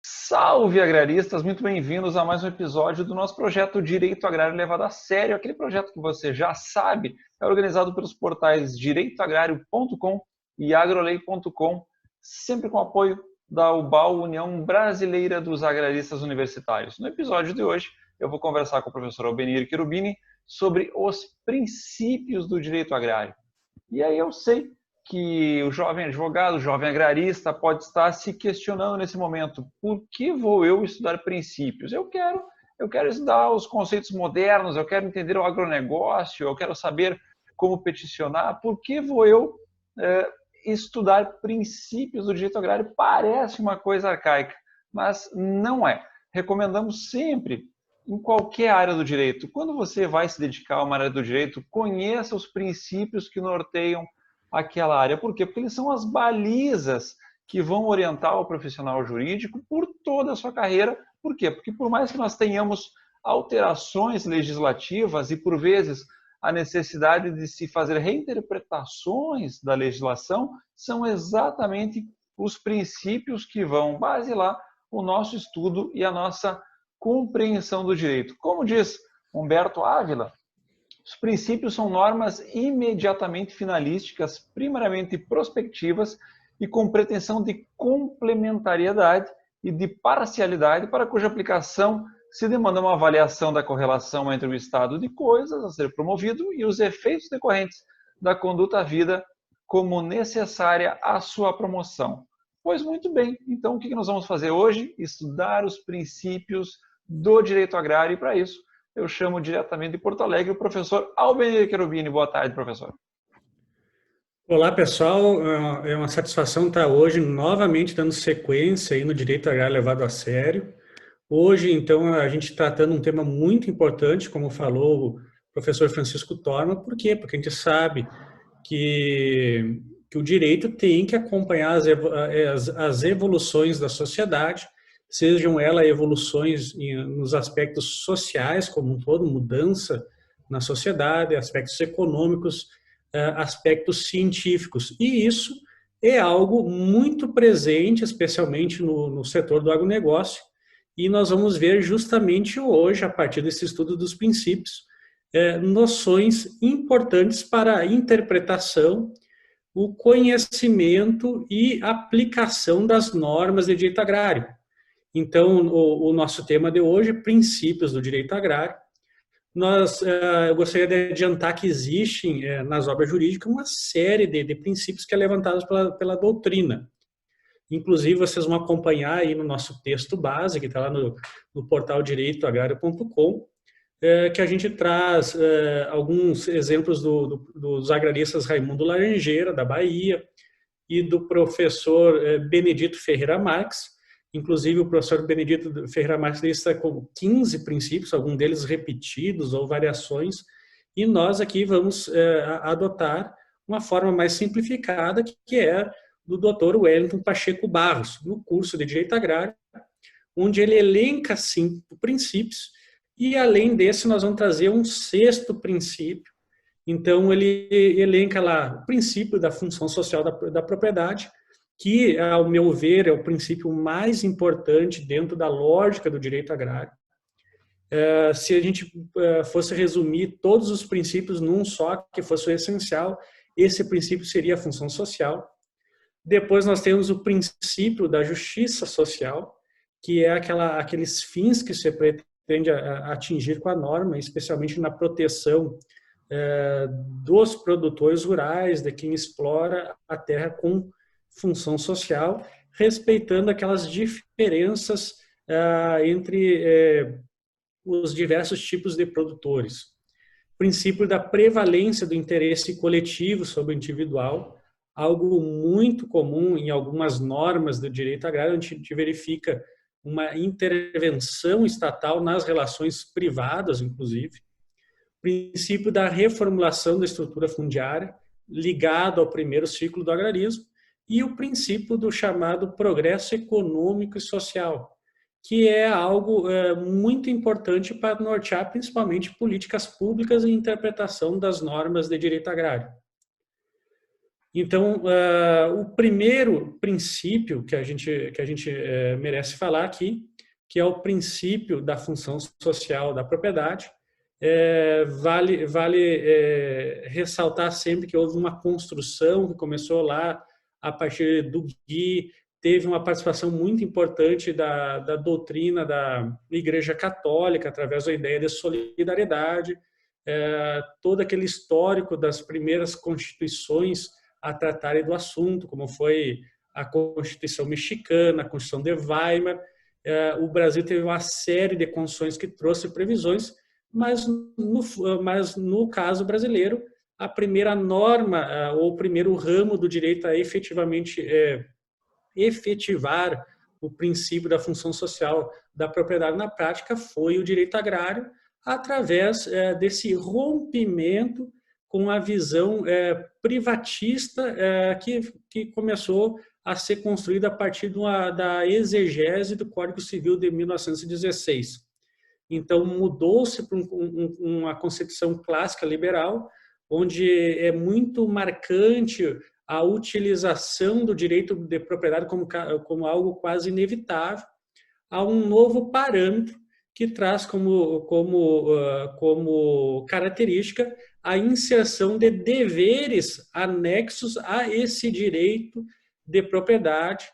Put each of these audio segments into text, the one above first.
Salve agraristas, muito bem-vindos a mais um episódio do nosso projeto Direito Agrário Levado a Sério. Aquele projeto que você já sabe é organizado pelos portais direitoagrario.com e agrolei.com, sempre com apoio da UBAL, União Brasileira dos Agraristas Universitários. No episódio de hoje, eu vou conversar com o professor Albenir Cherubini sobre os princípios do direito agrário. E aí eu sei que o jovem advogado, o jovem agrarista pode estar se questionando nesse momento: por que vou eu estudar princípios? Eu quero estudar os conceitos modernos, eu quero entender o agronegócio, eu quero saber como peticionar. Por que vou eu estudar princípios do direito agrário? Parece uma coisa arcaica, mas não é. Recomendamos sempre, em qualquer área do direito, quando você vai se dedicar a uma área do direito, conheça os princípios que norteiam aquela área. Por quê? Porque eles são as balizas que vão orientar o profissional jurídico por toda a sua carreira. Por quê? Porque por mais que nós tenhamos alterações legislativas e, por vezes, a necessidade de se fazer reinterpretações da legislação, são exatamente os princípios que vão basilar o nosso estudo e a nossa compreensão do direito. Como diz Humberto Ávila, os princípios são normas imediatamente finalísticas, primariamente prospectivas e com pretensão de complementariedade e de parcialidade, para cuja aplicação se demanda uma avaliação da correlação entre o estado de coisas a ser promovido e os efeitos decorrentes da conduta à vida como necessária à sua promoção. Pois muito bem, então o que nós vamos fazer hoje? Estudar os princípios do direito agrário, e para isso eu chamo diretamente de Porto Alegre o professor Albenir Cherubini. Boa tarde, professor. Olá, pessoal. É uma satisfação estar hoje novamente dando sequência aí no Direito Agrário Levado a Sério. Hoje, então, a gente tratando um tema muito importante, como falou o professor Francisco Torma. Por quê? Porque a gente sabe que o direito tem que acompanhar as evoluções da sociedade, sejam elas evoluções nos aspectos sociais como um todo, mudança na sociedade, aspectos econômicos, aspectos científicos. E isso é algo muito presente, especialmente no setor do agronegócio, e nós vamos ver justamente hoje, a partir desse estudo dos princípios, noções importantes para a interpretação, o conhecimento e aplicação das normas de direito agrário. Então, o nosso tema de hoje é princípios do direito agrário. Eu gostaria de adiantar que existem nas obras jurídicas uma série de princípios que é levantados pela doutrina. Inclusive, vocês vão acompanhar aí no nosso texto base, que está lá no portal direitoagrario.com, que a gente traz alguns exemplos dos agraristas Raimundo Laranjeira, da Bahia, e do professor Benedito Ferreira Marques. Inclusive, o professor Benedito Ferreira Marques lista com 15 princípios, alguns deles repetidos ou variações, e nós aqui vamos adotar uma forma mais simplificada, que é do Dr. Wellington Pacheco Barros, no curso de Direito Agrário, onde ele elenca 5 princípios, e além desse nós vamos trazer um 6º princípio. Então ele elenca lá o princípio da função social da propriedade, que, ao meu ver, é o princípio mais importante dentro da lógica do direito agrário. Se a gente fosse resumir todos os princípios num só, que fosse o essencial, esse princípio seria a função social. Depois nós temos o princípio da justiça social, que é aqueles fins que se pretende atingir com a norma, especialmente na proteção dos produtores rurais, de quem explora a terra com função social, respeitando aquelas diferenças entre os diversos tipos de produtores. O princípio da prevalência do interesse coletivo sobre o individual, algo muito comum em algumas normas do direito agrário, onde a gente verifica uma intervenção estatal nas relações privadas, inclusive. O princípio da reformulação da estrutura fundiária, ligado ao primeiro ciclo do agrarismo, e o princípio do chamado progresso econômico e social, que é algo muito importante para nortear principalmente políticas públicas e interpretação das normas de direito agrário. Então, o primeiro princípio que a gente merece falar aqui, que é o princípio da função social da propriedade, vale ressaltar sempre que houve uma construção que começou lá a partir do Gui, teve uma participação muito importante da doutrina da Igreja Católica, através da ideia de solidariedade, todo aquele histórico das primeiras constituições a tratarem do assunto, como foi a Constituição Mexicana, a Constituição de Weimar. O Brasil teve uma série de constituições que trouxe previsões, mas no caso brasileiro, a primeira norma ou o primeiro ramo do direito a efetivamente efetivar o princípio da função social da propriedade na prática foi o direito agrário, através desse rompimento com a visão privatista que começou a ser construída a partir da exegese do Código Civil de 1916. Então, mudou-se para uma concepção clássica liberal, onde é muito marcante a utilização do direito de propriedade como algo quase inevitável, a um novo parâmetro que traz como característica a inserção de deveres anexos a esse direito de propriedade.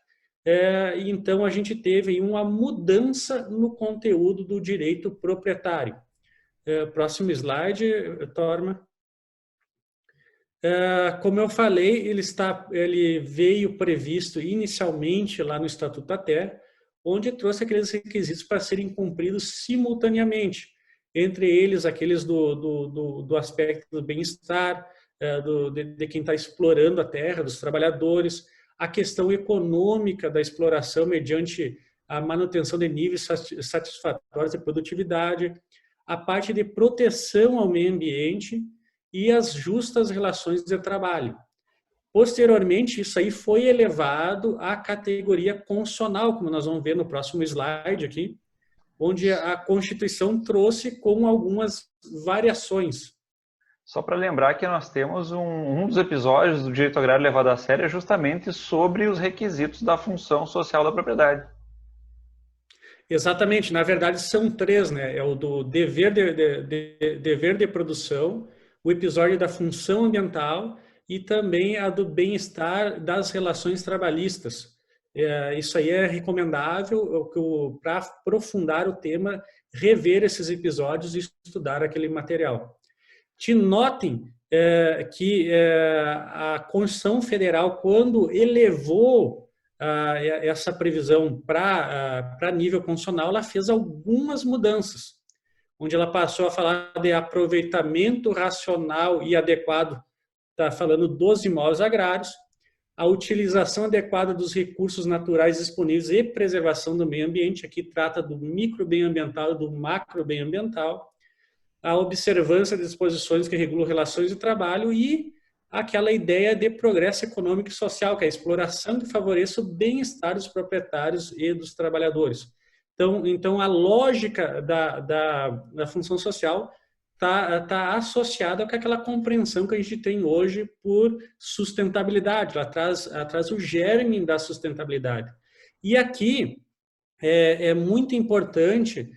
Então, a gente teve uma mudança no conteúdo do direito proprietário. Próximo slide, Torma. Como eu falei, ele veio previsto inicialmente lá no Estatuto da Terra, onde trouxe aqueles requisitos para serem cumpridos simultaneamente, entre eles aqueles do aspecto do bem-estar, de quem está explorando a terra, dos trabalhadores, a questão econômica da exploração mediante a manutenção de níveis satisfatórios de produtividade, a parte de proteção ao meio ambiente e as justas relações de trabalho. Posteriormente, isso aí foi elevado à categoria constitucional, como nós vamos ver no próximo slide aqui, onde a Constituição trouxe com algumas variações. Só para lembrar que nós temos um dos episódios do Direito Agrário levado a sério justamente sobre os requisitos da função social da propriedade. Exatamente, na verdade são três, né? É o do dever de produção, o episódio da função ambiental e também a do bem-estar das relações trabalhistas. Isso aí é recomendável para aprofundar o tema, rever esses episódios e estudar aquele material. Te notem que a Constituição Federal, quando elevou essa previsão para nível constitucional, ela fez algumas mudanças, onde ela passou a falar de aproveitamento racional e adequado, está falando dos imóveis agrários, a utilização adequada dos recursos naturais disponíveis e preservação do meio ambiente, aqui trata do micro bem ambiental e do macro bem ambiental, a observância de disposições que regulam relações de trabalho e aquela ideia de progresso econômico e social, que é a exploração que favoreça o bem-estar dos proprietários e dos trabalhadores. Então a lógica da função social está associada com aquela compreensão que a gente tem hoje por sustentabilidade, ela traz o germe da sustentabilidade. E aqui é muito importante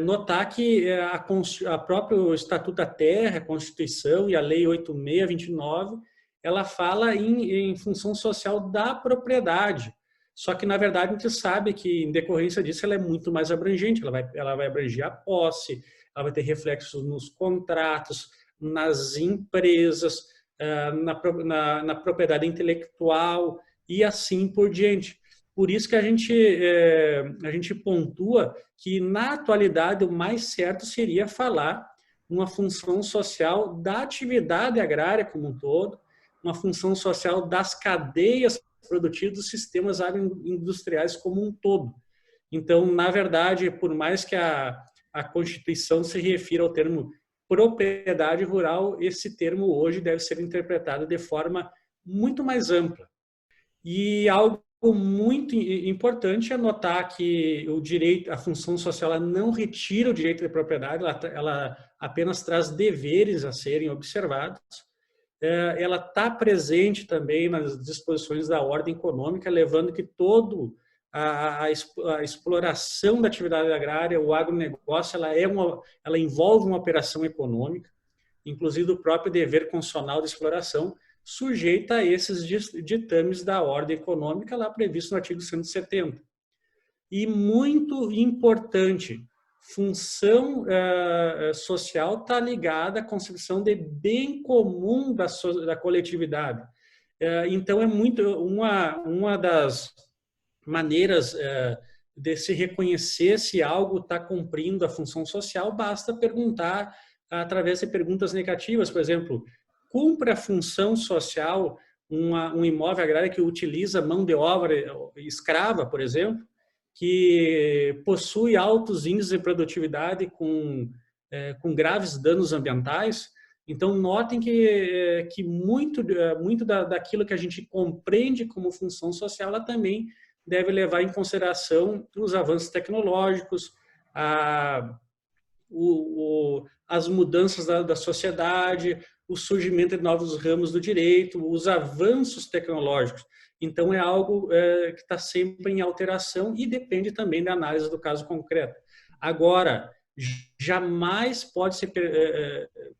notar que a próprio Estatuto da Terra, a Constituição e a Lei 8.629, ela fala em função social da propriedade. Só que, na verdade, a gente sabe que, em decorrência disso, ela é muito mais abrangente, ela vai abranger a posse, ela vai ter reflexos nos contratos, nas empresas, na propriedade intelectual e assim por diante. Por isso que a gente pontua que, na atualidade, o mais certo seria falar uma função social da atividade agrária como um todo, uma função social das cadeias produtivas dos sistemas agroindustriais como um todo. Então, na verdade, por mais que a Constituição se refira ao termo propriedade rural, esse termo hoje deve ser interpretado de forma muito mais ampla. E algo muito importante é notar que a função social, ela não retira o direito de propriedade, ela apenas traz deveres a serem observados. ela está presente também nas disposições da ordem econômica, levando que todo a exploração da atividade agrária, o agronegócio, ela envolve uma operação econômica, inclusive o próprio dever constitucional de exploração, sujeita a esses ditames da ordem econômica lá previsto no artigo 170. E muito importante, função social está ligada à concepção de bem comum da coletividade. Então, é muito uma das maneiras de se reconhecer se algo está cumprindo a função social, basta perguntar através de perguntas negativas, por exemplo, cumpre a função social um imóvel agrário que utiliza mão de obra escrava, por exemplo, que possui altos índices de produtividade com graves danos ambientais. Então, notem que muito daquilo que a gente compreende como função social, ela também deve levar em consideração os avanços tecnológicos, as mudanças da sociedade, o surgimento de novos ramos do direito, os avanços tecnológicos. Então, é algo que está sempre em alteração e depende também da análise do caso concreto. Agora, jamais pode se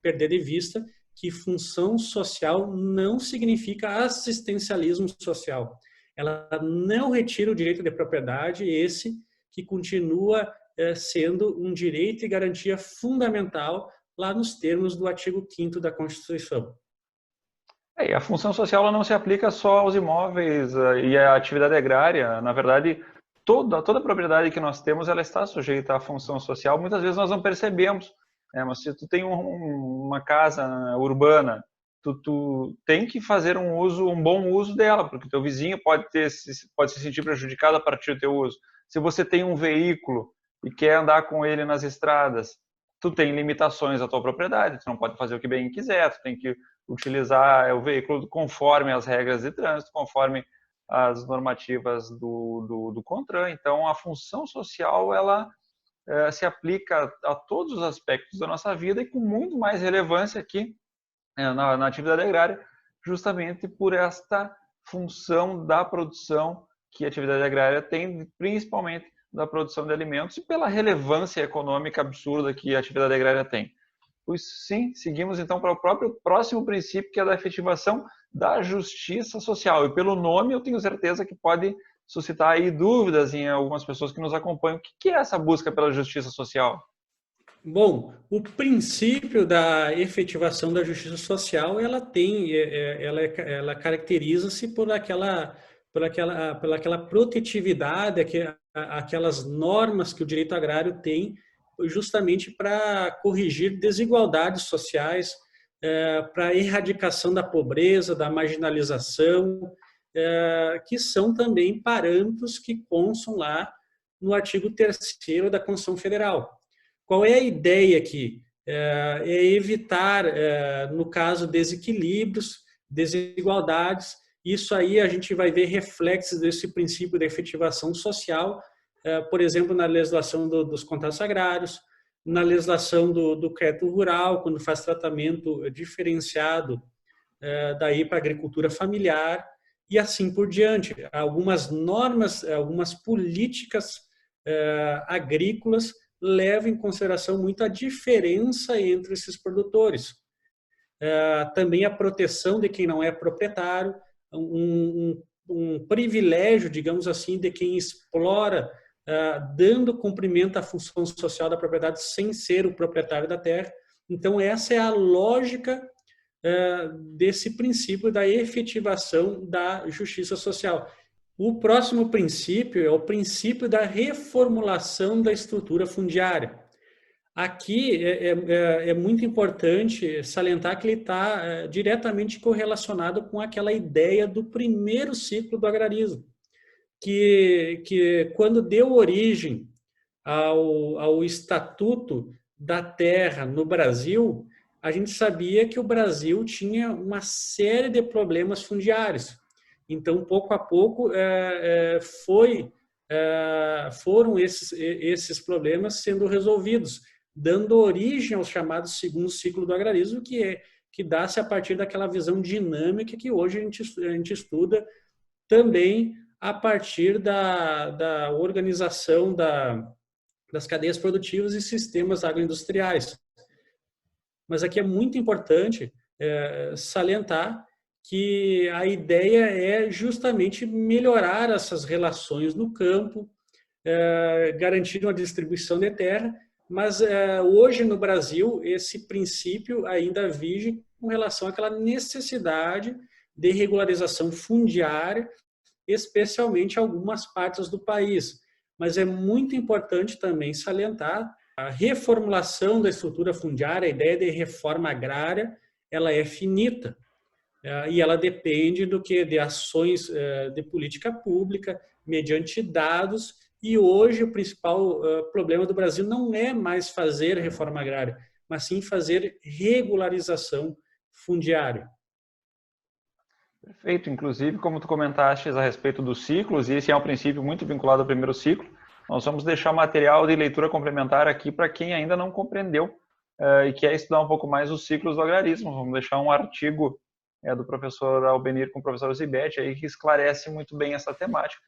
perder de vista que função social não significa assistencialismo social. Ela não retira o direito de propriedade, esse que continua sendo um direito e garantia fundamental lá nos termos do artigo 5º da Constituição. E a função social ela não se aplica só aos imóveis e à atividade agrária. Na verdade, toda propriedade que nós temos ela está sujeita à função social. Muitas vezes nós não percebemos. Mas se tu tem uma casa urbana, tu tem que fazer um bom uso dela, porque teu vizinho pode se sentir prejudicado a partir do teu uso. Se você tem um veículo e quer andar com ele nas estradas, tu tem limitações à tua propriedade, tu não pode fazer o que bem quiser, tu tem que utilizar o veículo conforme as regras de trânsito, conforme as normativas do CONTRAN. Então, a função social, ela se aplica a todos os aspectos da nossa vida e com muito mais relevância aqui na atividade agrária, justamente por esta função da produção que a atividade agrária tem, principalmente da produção de alimentos e pela relevância econômica absurda que a atividade agrária tem. Pois sim, seguimos então para o próximo princípio, que é da efetivação da justiça social. E pelo nome eu tenho certeza que pode suscitar aí dúvidas em algumas pessoas que nos acompanham. O que é essa busca pela justiça social? Bom, o princípio da efetivação da justiça social, ela caracteriza-se por aquela protetividade, aquelas normas que o direito agrário tem justamente para corrigir desigualdades sociais, para a erradicação da pobreza, da marginalização, que são também parâmetros que constam lá no artigo 3º da Constituição Federal. Qual é a ideia aqui? É evitar, no caso, desequilíbrios, desigualdades. Isso aí a gente vai ver reflexos desse princípio da efetivação social, por exemplo, na legislação dos contratos agrários, na legislação do crédito rural, quando faz tratamento diferenciado daí para a agricultura familiar, e assim por diante. Algumas normas, algumas políticas agrícolas levam em consideração muito a diferença entre esses produtores. Também a proteção de quem não é proprietário, um privilégio, digamos assim, de quem explora, dando cumprimento à função social da propriedade sem ser o proprietário da terra. Então, essa é a lógica desse princípio da efetivação da justiça social. O próximo princípio é o princípio da reformulação da estrutura fundiária. Aqui é muito importante salientar que ele está diretamente correlacionado com aquela ideia do primeiro ciclo do agrarismo, que quando deu origem ao Estatuto da Terra no Brasil, a gente sabia que o Brasil tinha uma série de problemas fundiários. Então, pouco a pouco, foram esses problemas sendo resolvidos, dando origem ao chamado segundo ciclo do agrarismo, que que dá-se a partir daquela visão dinâmica que hoje a gente estuda também a partir da organização das cadeias produtivas e sistemas agroindustriais. Mas aqui é muito importante salientar que a ideia é justamente melhorar essas relações no campo, garantir uma distribuição de terra, mas hoje no Brasil esse princípio ainda vige com relação àquela necessidade de regularização fundiária, especialmente em algumas partes do país. Mas é muito importante também salientar a reformulação da estrutura fundiária, a ideia de reforma agrária, ela é finita e ela depende de ações de política pública, mediante dados. E hoje o principal problema do Brasil não é mais fazer reforma agrária, mas sim fazer regularização fundiária. Perfeito. Inclusive, como tu comentaste a respeito dos ciclos, e esse é um princípio muito vinculado ao primeiro ciclo, nós vamos deixar material de leitura complementar aqui para quem ainda não compreendeu e quer estudar um pouco mais os ciclos do agrarismo. Vamos deixar um artigo do professor Albenir com o professor Zibete aí que esclarece muito bem essa temática.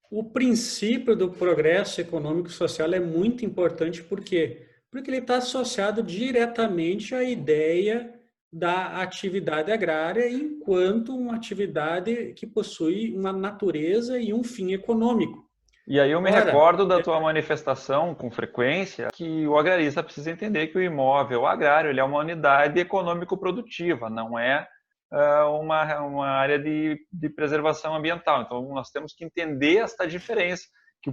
O princípio do progresso econômico e social é muito importante, por quê? Porque ele está associado diretamente à ideia da atividade agrária enquanto uma atividade que possui uma natureza e um fim econômico. E aí eu me recordo da tua manifestação com frequência que o agrarista precisa entender que o imóvel agrário ele é uma unidade econômico-produtiva, não é uma área de preservação ambiental. Então nós temos que entender esta diferença, que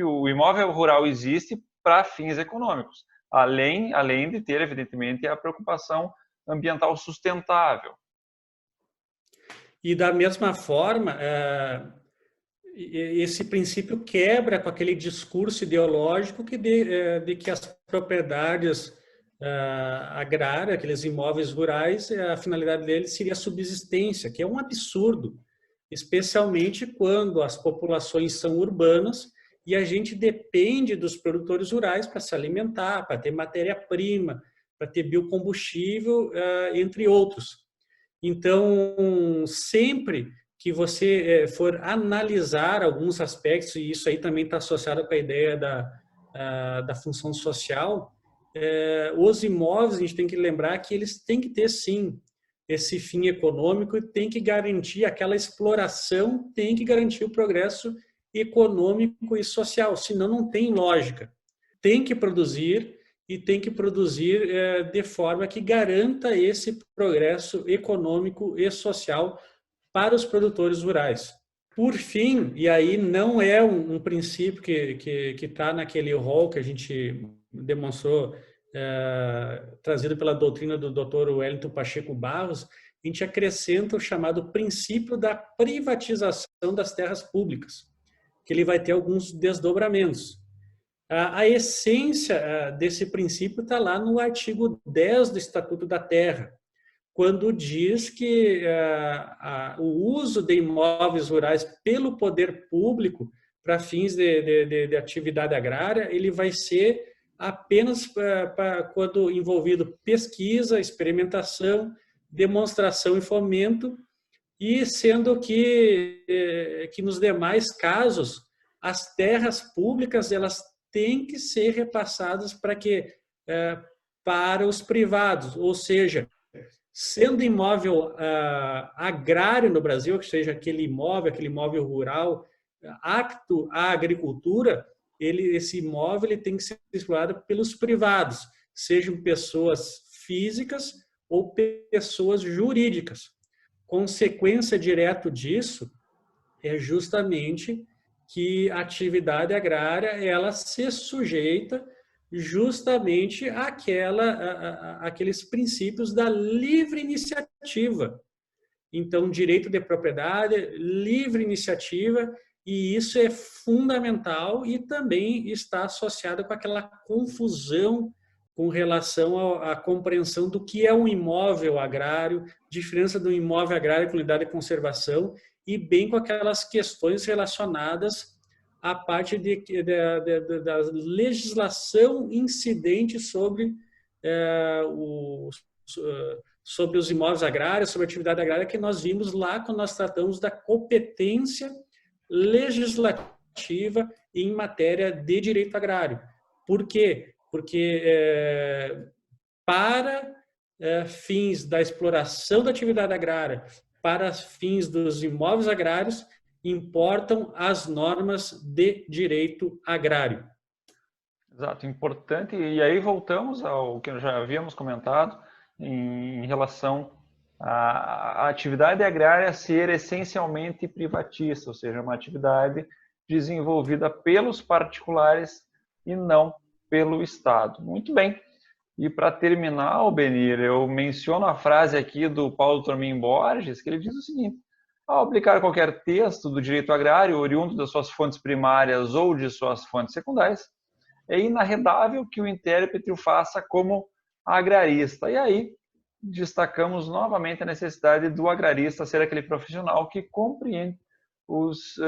o imóvel rural existe para fins econômicos, além de ter, evidentemente, a preocupação ambiental sustentável. E da mesma forma, esse princípio quebra com aquele discurso ideológico de que as propriedades agrárias, aqueles imóveis rurais, a finalidade deles seria a subsistência, que é um absurdo, especialmente quando as populações são urbanas e a gente depende dos produtores rurais para se alimentar, para ter matéria-prima, para ter biocombustível, entre outros. Então, sempre que você for analisar alguns aspectos, e isso aí também está associado com a ideia da função social, os imóveis, a gente tem que lembrar que eles têm que ter, sim, esse fim econômico e tem que garantir aquela exploração, tem que garantir o progresso econômico e social, senão não tem lógica. Tem que produzir e tem que produzir de forma que garanta esse progresso econômico e social para os produtores rurais. Por fim, e aí não é um princípio que está naquele rol que a gente demonstrou, trazido pela doutrina do Dr. Wellington Pacheco Barros, a gente acrescenta o chamado princípio da privatização das terras públicas, que ele vai ter alguns desdobramentos. A essência desse princípio está lá no artigo 10 do Estatuto da Terra, quando diz que o uso de imóveis rurais pelo poder público para fins de atividade agrária, ele vai ser apenas quando envolvido pesquisa, experimentação, demonstração e fomento, e sendo que nos demais casos, as terras públicas elas têm que ser repassadas para os privados, ou seja, sendo imóvel agrário no Brasil, que seja aquele imóvel rural apto à agricultura, esse imóvel ele tem que ser explorado pelos privados, sejam pessoas físicas ou pessoas jurídicas. Consequência direta disso é justamente que a atividade agrária ela se sujeita justamente àqueles princípios da livre iniciativa. Então, direito de propriedade, livre iniciativa, e isso é fundamental e também está associado com aquela confusão com relação à compreensão do que é um imóvel agrário, diferença do imóvel agrário com unidade de conservação, e bem com aquelas questões relacionadas à parte da legislação incidente sobre sobre os imóveis agrários, sobre a atividade agrária, que nós vimos lá quando nós tratamos da competência legislativa em matéria de direito agrário. Por quê? Porque para fins da exploração da atividade agrária, para fins dos imóveis agrários, importam as normas de direito agrário. Exato, importante. E aí voltamos ao que já havíamos comentado em relação à atividade agrária ser essencialmente privatista, ou seja, uma atividade desenvolvida pelos particulares e não pelo Estado. Muito bem. E para terminar, Benir, eu menciono a frase aqui do Paulo Tormin Borges, que ele diz o seguinte: ao aplicar qualquer texto do direito agrário, oriundo das suas fontes primárias ou de suas fontes secundárias, é inarredável que o intérprete o faça como agrarista. E aí destacamos novamente a necessidade do agrarista ser aquele profissional que compreende os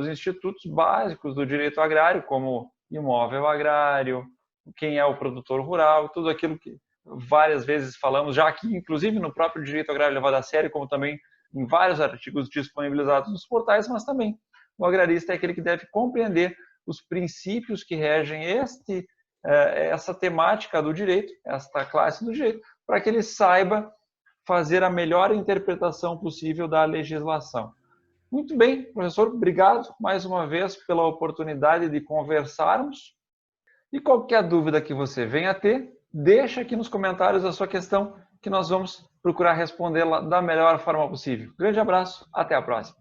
institutos básicos do direito agrário, como imóvel agrário, quem é o produtor rural, tudo aquilo que várias vezes falamos, já aqui, inclusive no próprio direito agrário levado a sério, como também em vários artigos disponibilizados nos portais, mas também o agrarista é aquele que deve compreender os princípios que regem essa temática do direito, esta classe do direito, para que ele saiba fazer a melhor interpretação possível da legislação. Muito bem, professor, obrigado mais uma vez pela oportunidade de conversarmos. E qualquer dúvida que você venha a ter, deixa aqui nos comentários a sua questão, que nós vamos procurar respondê-la da melhor forma possível. Grande abraço, até a próxima.